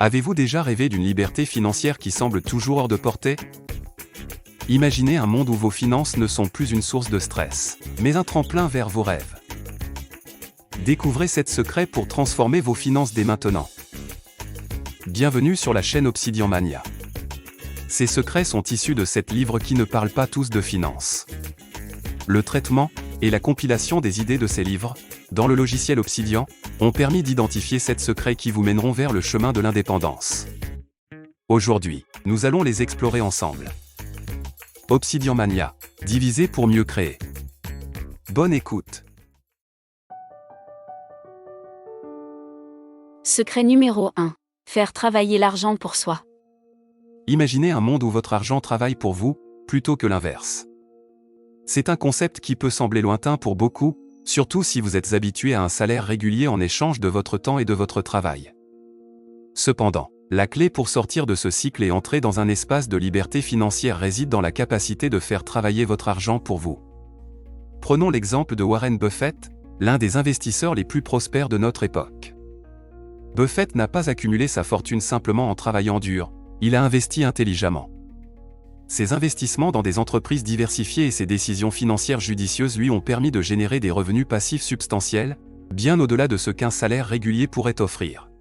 Avez-vous déjà rêvé d'une liberté financière qui semble toujours hors de portée? Imaginez un monde où vos finances ne sont plus une source de stress, mais un tremplin vers vos rêves. Découvrez cet secret pour transformer vos finances dès maintenant. Bienvenue sur la chaîne Obsidian Mania. Ces secrets sont issus de 7 livres qui ne parlent pas tous de finances. Le traitement et la compilation des idées de ces livres, dans le logiciel Obsidian, ont permis d'identifier 7 secrets qui vous mèneront vers le chemin de l'indépendance. Aujourd'hui, nous allons les explorer ensemble. Obsidian Mania, diviser pour mieux créer. Bonne écoute. Secret numéro 1. Faire travailler l'argent pour soi. Imaginez un monde où votre argent travaille pour vous, plutôt que l'inverse. C'est un concept qui peut sembler lointain pour beaucoup, surtout si vous êtes habitué à un salaire régulier en échange de votre temps et de votre travail. Cependant, la clé pour sortir de ce cycle et entrer dans un espace de liberté financière réside dans la capacité de faire travailler votre argent pour vous. Prenons l'exemple de Warren Buffett, l'un des investisseurs les plus prospères de notre époque. Buffett n'a pas accumulé sa fortune simplement en travaillant dur, il a investi intelligemment. Ses investissements dans des entreprises diversifiées et ses décisions financières judicieuses lui ont permis de générer des revenus passifs substantiels, bien au-delà de ce qu'un salaire régulier pourrait offrir.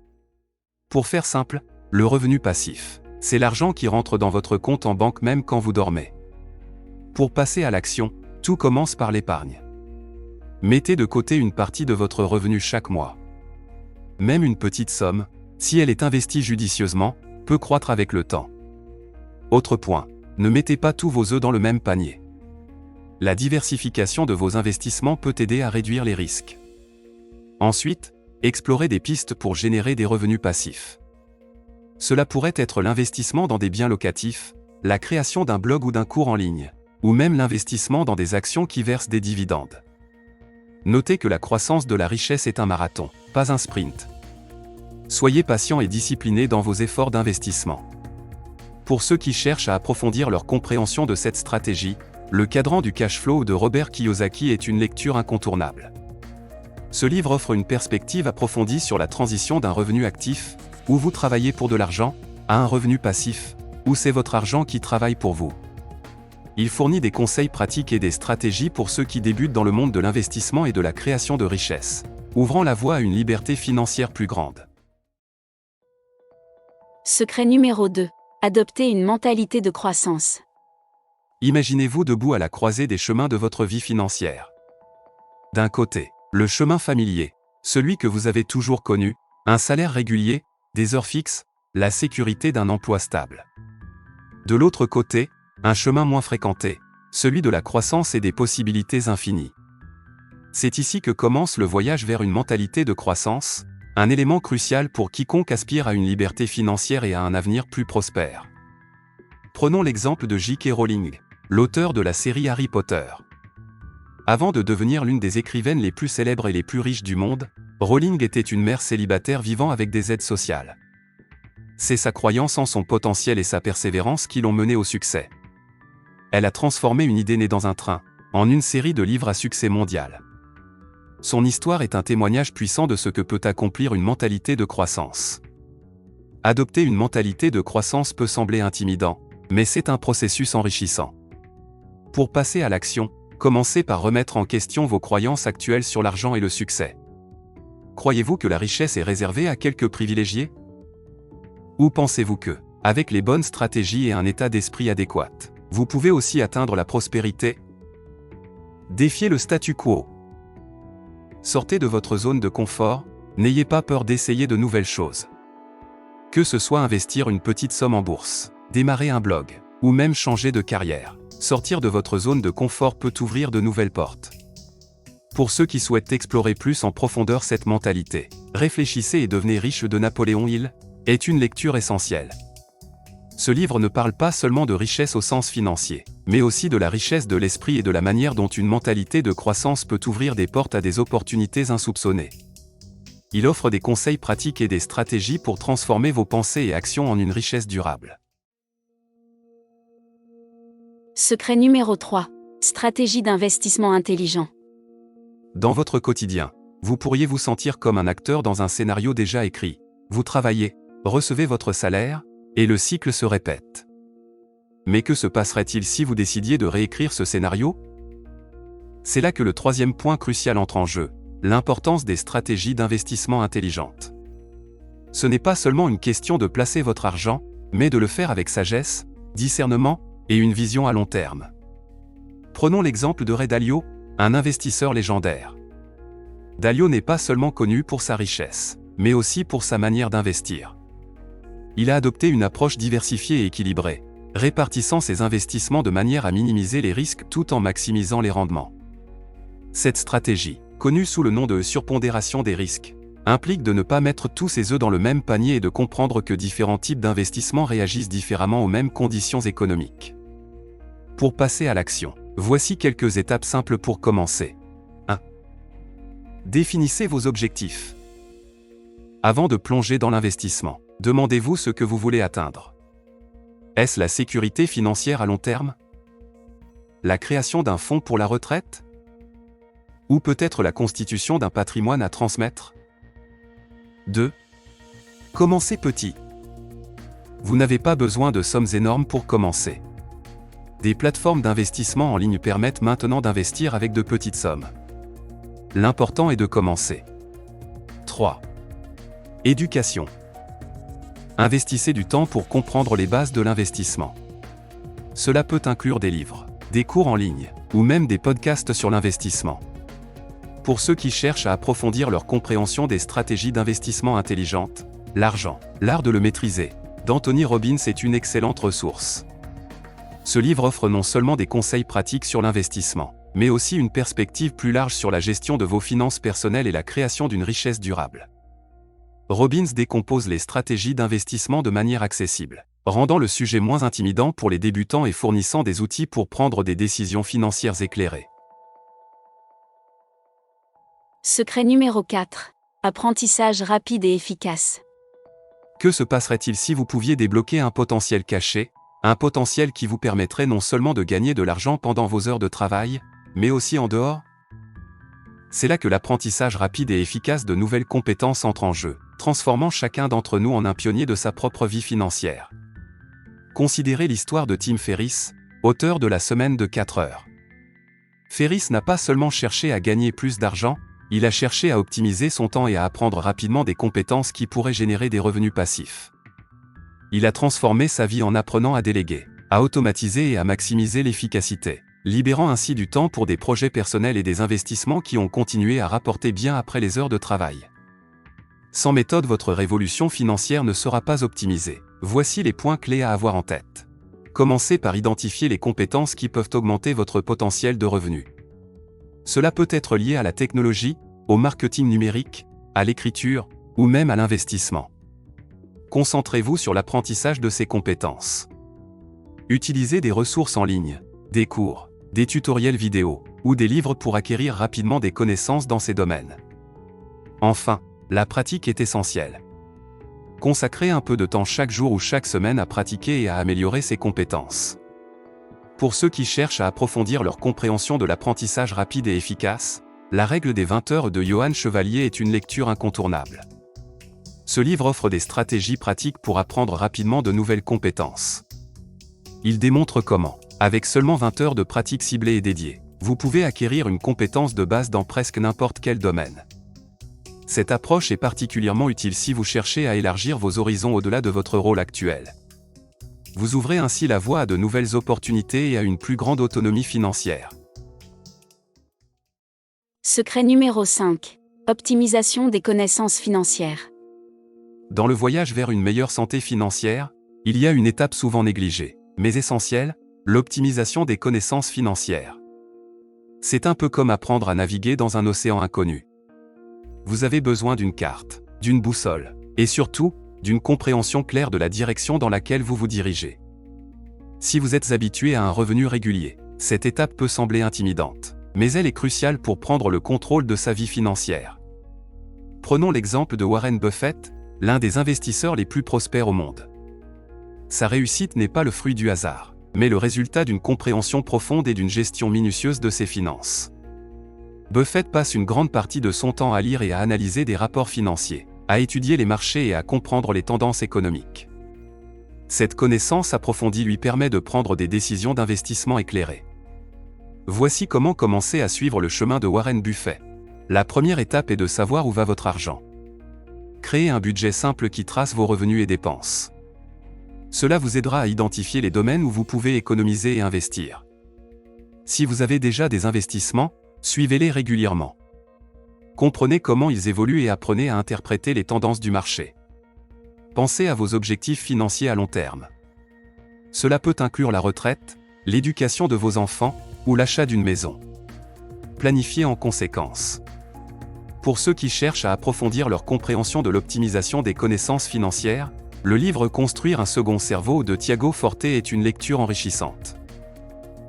Pour faire simple, le revenu passif, c'est l'argent qui rentre dans votre compte en banque même quand vous dormez. Pour passer à l'action, tout commence par l'épargne. Mettez de côté une partie de votre revenu chaque mois. Même une petite somme, si elle est investie judicieusement, peut croître avec le temps. Autre point. Ne mettez pas tous vos œufs dans le même panier. La diversification de vos investissements peut aider à réduire les risques. Ensuite, explorez des pistes pour générer des revenus passifs. Cela pourrait être l'investissement dans des biens locatifs, la création d'un blog ou d'un cours en ligne, ou même l'investissement dans des actions qui versent des dividendes. Notez que la croissance de la richesse est un marathon, pas un sprint. Soyez patient et discipliné dans vos efforts d'investissement. Pour ceux qui cherchent à approfondir leur compréhension de cette stratégie, le cadran du cash flow de Robert Kiyosaki est une lecture incontournable. Ce livre offre une perspective approfondie sur la transition d'un revenu actif, où vous travaillez pour de l'argent, à un revenu passif, où c'est votre argent qui travaille pour vous. Il fournit des conseils pratiques et des stratégies pour ceux qui débutent dans le monde de l'investissement et de la création de richesses, ouvrant la voie à une liberté financière plus grande. Secret numéro 2. Adopter une mentalité de croissance. Imaginez-vous debout à la croisée des chemins de votre vie financière. D'un côté, le chemin familier, celui que vous avez toujours connu, un salaire régulier, des heures fixes, la sécurité d'un emploi stable. De l'autre côté, un chemin moins fréquenté, celui de la croissance et des possibilités infinies. C'est ici que commence le voyage vers une mentalité de croissance, un élément crucial pour quiconque aspire à une liberté financière et à un avenir plus prospère. Prenons l'exemple de J.K. Rowling, l'auteur de la série Harry Potter. Avant de devenir l'une des écrivaines les plus célèbres et les plus riches du monde, Rowling était une mère célibataire vivant avec des aides sociales. C'est sa croyance en son potentiel et sa persévérance qui l'ont menée au succès. Elle a transformé une idée née dans un train, en une série de livres à succès mondial. Son histoire est un témoignage puissant de ce que peut accomplir une mentalité de croissance. Adopter une mentalité de croissance peut sembler intimidant, mais c'est un processus enrichissant. Pour passer à l'action, commencez par remettre en question vos croyances actuelles sur l'argent et le succès. Croyez-vous que la richesse est réservée à quelques privilégiés? Ou pensez-vous que, avec les bonnes stratégies et un état d'esprit adéquat, vous pouvez aussi atteindre la prospérité? Défiez le statu quo. Sortez de votre zone de confort, n'ayez pas peur d'essayer de nouvelles choses. Que ce soit investir une petite somme en bourse, démarrer un blog, ou même changer de carrière, sortir de votre zone de confort peut ouvrir de nouvelles portes. Pour ceux qui souhaitent explorer plus en profondeur cette mentalité, Réfléchissez et devenez riche de Napoléon Hill est une lecture essentielle. Ce livre ne parle pas seulement de richesse au sens financier, mais aussi de la richesse de l'esprit et de la manière dont une mentalité de croissance peut ouvrir des portes à des opportunités insoupçonnées. Il offre des conseils pratiques et des stratégies pour transformer vos pensées et actions en une richesse durable. Secret numéro 3. Stratégie d'investissement intelligent. Dans votre quotidien, vous pourriez vous sentir comme un acteur dans un scénario déjà écrit. Vous travaillez, recevez votre salaire, et le cycle se répète. Mais que se passerait-il si vous décidiez de réécrire ce scénario? C'est là que le troisième point crucial entre en jeu, l'importance des stratégies d'investissement intelligentes. Ce n'est pas seulement une question de placer votre argent, mais de le faire avec sagesse, discernement, et une vision à long terme. Prenons l'exemple de Ray Dalio, un investisseur légendaire. Dalio n'est pas seulement connu pour sa richesse, mais aussi pour sa manière d'investir. Il a adopté une approche diversifiée et équilibrée, répartissant ses investissements de manière à minimiser les risques tout en maximisant les rendements. Cette stratégie, connue sous le nom de surpondération des risques, implique de ne pas mettre tous ses œufs dans le même panier et de comprendre que différents types d'investissements réagissent différemment aux mêmes conditions économiques. Pour passer à l'action, voici quelques étapes simples pour commencer. 1. Définissez vos objectifs. Avant de plonger dans l'investissement, demandez-vous ce que vous voulez atteindre. Est-ce la sécurité financière à long terme? La création d'un fonds pour la retraite? Ou peut-être la constitution d'un patrimoine à transmettre? 2. Commencez petit. Vous n'avez pas besoin de sommes énormes pour commencer. Des plateformes d'investissement en ligne permettent maintenant d'investir avec de petites sommes. L'important est de commencer. 3. Éducation. Investissez du temps pour comprendre les bases de l'investissement. Cela peut inclure des livres, des cours en ligne, ou même des podcasts sur l'investissement. Pour ceux qui cherchent à approfondir leur compréhension des stratégies d'investissement intelligentes, L'argent, l'art de le maîtriser, d'Anthony Robbins est une excellente ressource. Ce livre offre non seulement des conseils pratiques sur l'investissement, mais aussi une perspective plus large sur la gestion de vos finances personnelles et la création d'une richesse durable. Robbins décompose les stratégies d'investissement de manière accessible, rendant le sujet moins intimidant pour les débutants et fournissant des outils pour prendre des décisions financières éclairées. Secret numéro 4. Apprentissage rapide et efficace. Que se passerait-il si vous pouviez débloquer un potentiel caché, un potentiel qui vous permettrait non seulement de gagner de l'argent pendant vos heures de travail, mais aussi en dehors? C'est là que l'apprentissage rapide et efficace de nouvelles compétences entre en jeu, transformant chacun d'entre nous en un pionnier de sa propre vie financière. Considérez l'histoire de Tim Ferriss, auteur de la semaine de 4 heures. Ferriss n'a pas seulement cherché à gagner plus d'argent, il a cherché à optimiser son temps et à apprendre rapidement des compétences qui pourraient générer des revenus passifs. Il a transformé sa vie en apprenant à déléguer, à automatiser et à maximiser l'efficacité, libérant ainsi du temps pour des projets personnels et des investissements qui ont continué à rapporter bien après les heures de travail. Sans méthode, votre révolution financière ne sera pas optimisée. Voici les points clés à avoir en tête. Commencez par identifier les compétences qui peuvent augmenter votre potentiel de revenus. Cela peut être lié à la technologie, au marketing numérique, à l'écriture, ou même à l'investissement. Concentrez-vous sur l'apprentissage de ces compétences. Utilisez des ressources en ligne, des cours, des tutoriels vidéo, ou des livres pour acquérir rapidement des connaissances dans ces domaines. Enfin, la pratique est essentielle. Consacrez un peu de temps chaque jour ou chaque semaine à pratiquer et à améliorer ces compétences. Pour ceux qui cherchent à approfondir leur compréhension de l'apprentissage rapide et efficace, La règle des 20 heures de Johann Chevalier est une lecture incontournable. Ce livre offre des stratégies pratiques pour apprendre rapidement de nouvelles compétences. Il démontre comment, avec seulement 20 heures de pratique ciblée et dédiée, vous pouvez acquérir une compétence de base dans presque n'importe quel domaine. Cette approche est particulièrement utile si vous cherchez à élargir vos horizons au-delà de votre rôle actuel. Vous ouvrez ainsi la voie à de nouvelles opportunités et à une plus grande autonomie financière. Secret numéro 5. Optimisation des connaissances financières. Dans le voyage vers une meilleure santé financière, il y a une étape souvent négligée, mais essentielle, l'optimisation des connaissances financières. C'est un peu comme apprendre à naviguer dans un océan inconnu. Vous avez besoin d'une carte, d'une boussole, et surtout, d'une compréhension claire de la direction dans laquelle vous vous dirigez. Si vous êtes habitué à un revenu régulier, cette étape peut sembler intimidante, mais elle est cruciale pour prendre le contrôle de sa vie financière. Prenons l'exemple de Warren Buffett, l'un des investisseurs les plus prospères au monde. Sa réussite n'est pas le fruit du hasard, mais le résultat d'une compréhension profonde et d'une gestion minutieuse de ses finances. Buffett passe une grande partie de son temps à lire et à analyser des rapports financiers, à étudier les marchés et à comprendre les tendances économiques. Cette connaissance approfondie lui permet de prendre des décisions d'investissement éclairées. Voici comment commencer à suivre le chemin de Warren Buffett. La première étape est de savoir où va votre argent. Créez un budget simple qui trace vos revenus et dépenses. Cela vous aidera à identifier les domaines où vous pouvez économiser et investir. Si vous avez déjà des investissements, suivez-les régulièrement. Comprenez comment ils évoluent et apprenez à interpréter les tendances du marché. Pensez à vos objectifs financiers à long terme. Cela peut inclure la retraite, l'éducation de vos enfants ou l'achat d'une maison. Planifiez en conséquence. Pour ceux qui cherchent à approfondir leur compréhension de l'optimisation des connaissances financières, le livre Construire un second cerveau de Tiago Forte est une lecture enrichissante.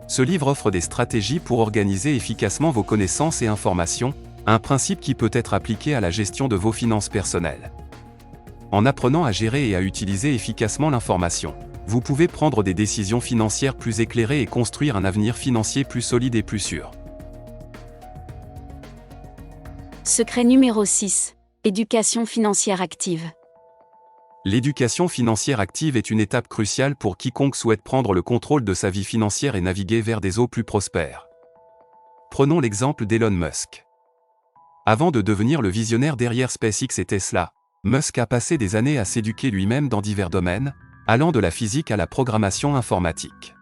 Ce livre offre des stratégies pour organiser efficacement vos connaissances et informations, un principe qui peut être appliqué à la gestion de vos finances personnelles. En apprenant à gérer et à utiliser efficacement l'information, vous pouvez prendre des décisions financières plus éclairées et construire un avenir financier plus solide et plus sûr. Secret numéro 6. Éducation financière active. L'éducation financière active est une étape cruciale pour quiconque souhaite prendre le contrôle de sa vie financière et naviguer vers des eaux plus prospères. Prenons l'exemple d'Elon Musk. Avant de devenir le visionnaire derrière SpaceX et Tesla, Musk a passé des années à s'éduquer lui-même dans divers domaines, allant de la physique à la programmation informatique.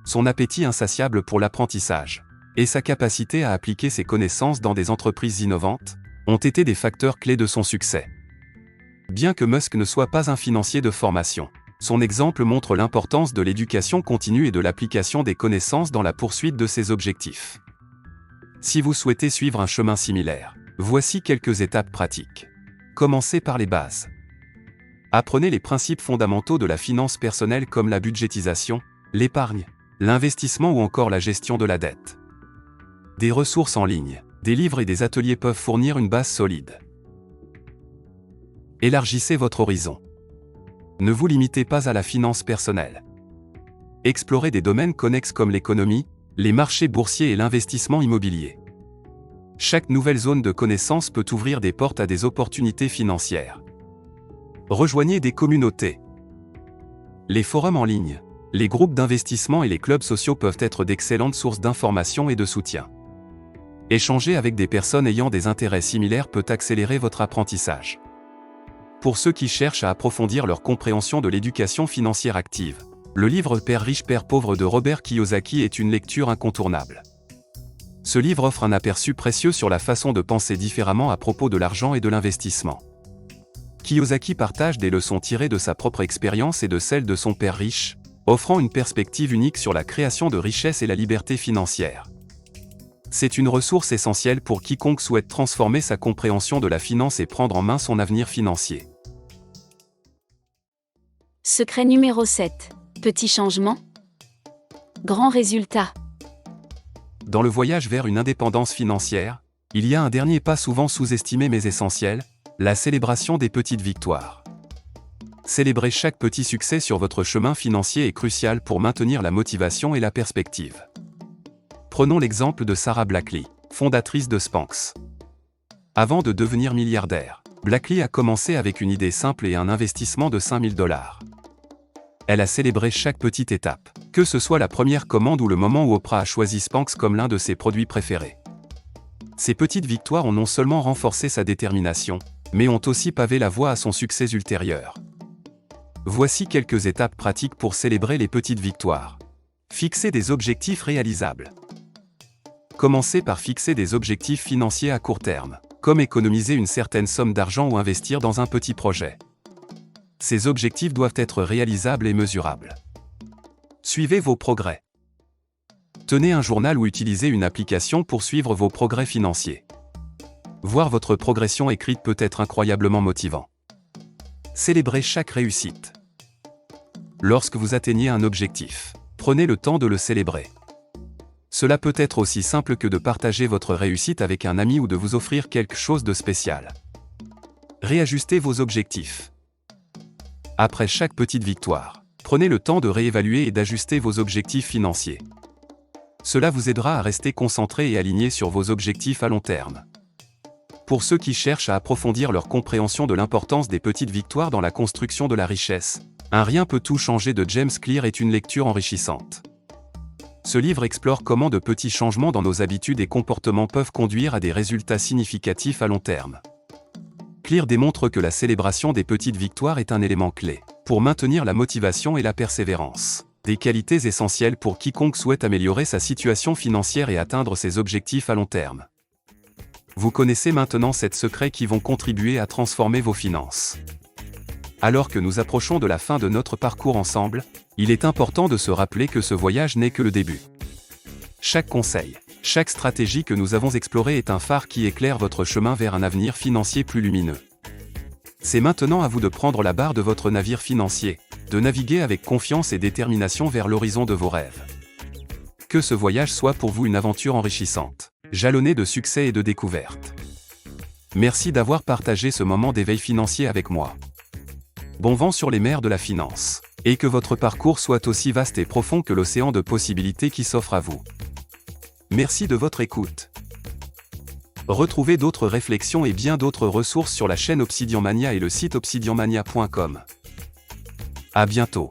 Son appétit insatiable pour l'apprentissage et sa capacité à appliquer ses connaissances dans des entreprises innovantes ont été des facteurs clés de son succès. Bien que Musk ne soit pas un financier de formation, son exemple montre l'importance de l'éducation continue et de l'application des connaissances dans la poursuite de ses objectifs. Si vous souhaitez suivre un chemin similaire, voici quelques étapes pratiques. Commencez par les bases. Apprenez les principes fondamentaux de la finance personnelle comme la budgétisation, l'épargne, l'investissement ou encore la gestion de la dette. Des ressources en ligne, des livres et des ateliers peuvent fournir une base solide. Élargissez votre horizon. Ne vous limitez pas à la finance personnelle. Explorez des domaines connexes comme l'économie, les marchés boursiers et l'investissement immobilier. Chaque nouvelle zone de connaissance peut ouvrir des portes à des opportunités financières. Rejoignez des communautés. Les forums en ligne, les groupes d'investissement et les clubs sociaux peuvent être d'excellentes sources d'information et de soutien. Échanger avec des personnes ayant des intérêts similaires peut accélérer votre apprentissage. Pour ceux qui cherchent à approfondir leur compréhension de l'éducation financière active, le livre Père riche, Père pauvre de Robert Kiyosaki est une lecture incontournable. Ce livre offre un aperçu précieux sur la façon de penser différemment à propos de l'argent et de l'investissement. Kiyosaki partage des leçons tirées de sa propre expérience et de celle de son père riche, offrant une perspective unique sur la création de richesse et la liberté financière. C'est une ressource essentielle pour quiconque souhaite transformer sa compréhension de la finance et prendre en main son avenir financier. Secret numéro 7. Petit changement. Grand résultat. Dans le voyage vers une indépendance financière, il y a un dernier pas souvent sous-estimé mais essentiel, la célébration des petites victoires. Célébrer chaque petit succès sur votre chemin financier est crucial pour maintenir la motivation et la perspective. Prenons l'exemple de Sarah Blackley, fondatrice de Spanx. Avant de devenir milliardaire, Blackley a commencé avec une idée simple et un investissement de $5 000. Elle a célébré chaque petite étape, que ce soit la première commande ou le moment où Oprah a choisi Spanx comme l'un de ses produits préférés. Ces petites victoires ont non seulement renforcé sa détermination, mais ont aussi pavé la voie à son succès ultérieur. Voici quelques étapes pratiques pour célébrer les petites victoires. Fixez des objectifs réalisables. Commencez par fixer des objectifs financiers à court terme, comme économiser une certaine somme d'argent ou investir dans un petit projet. Ces objectifs doivent être réalisables et mesurables. Suivez vos progrès. Tenez un journal ou utilisez une application pour suivre vos progrès financiers. Voir votre progression écrite peut être incroyablement motivant. Célébrez chaque réussite. Lorsque vous atteignez un objectif, prenez le temps de le célébrer. Cela peut être aussi simple que de partager votre réussite avec un ami ou de vous offrir quelque chose de spécial. Réajustez vos objectifs. Après chaque petite victoire, prenez le temps de réévaluer et d'ajuster vos objectifs financiers. Cela vous aidera à rester concentré et aligné sur vos objectifs à long terme. Pour ceux qui cherchent à approfondir leur compréhension de l'importance des petites victoires dans la construction de la richesse, Un rien peut tout changer de James Clear est une lecture enrichissante. Ce livre explore comment de petits changements dans nos habitudes et comportements peuvent conduire à des résultats significatifs à long terme. Clear démontre que la célébration des petites victoires est un élément clé pour maintenir la motivation et la persévérance, des qualités essentielles pour quiconque souhaite améliorer sa situation financière et atteindre ses objectifs à long terme. Vous connaissez maintenant 7 secrets qui vont contribuer à transformer vos finances. Alors que nous approchons de la fin de notre parcours ensemble, il est important de se rappeler que ce voyage n'est que le début. Chaque conseil, chaque stratégie que nous avons explorée est un phare qui éclaire votre chemin vers un avenir financier plus lumineux. C'est maintenant à vous de prendre la barre de votre navire financier, de naviguer avec confiance et détermination vers l'horizon de vos rêves. Que ce voyage soit pour vous une aventure enrichissante, jalonnée de succès et de découvertes. Merci d'avoir partagé ce moment d'éveil financier avec moi. Bon vent sur les mers de la finance, et que votre parcours soit aussi vaste et profond que l'océan de possibilités qui s'offre à vous. Merci de votre écoute. Retrouvez d'autres réflexions et bien d'autres ressources sur la chaîne Obsidian Mania et le site obsidianmania.com. À bientôt.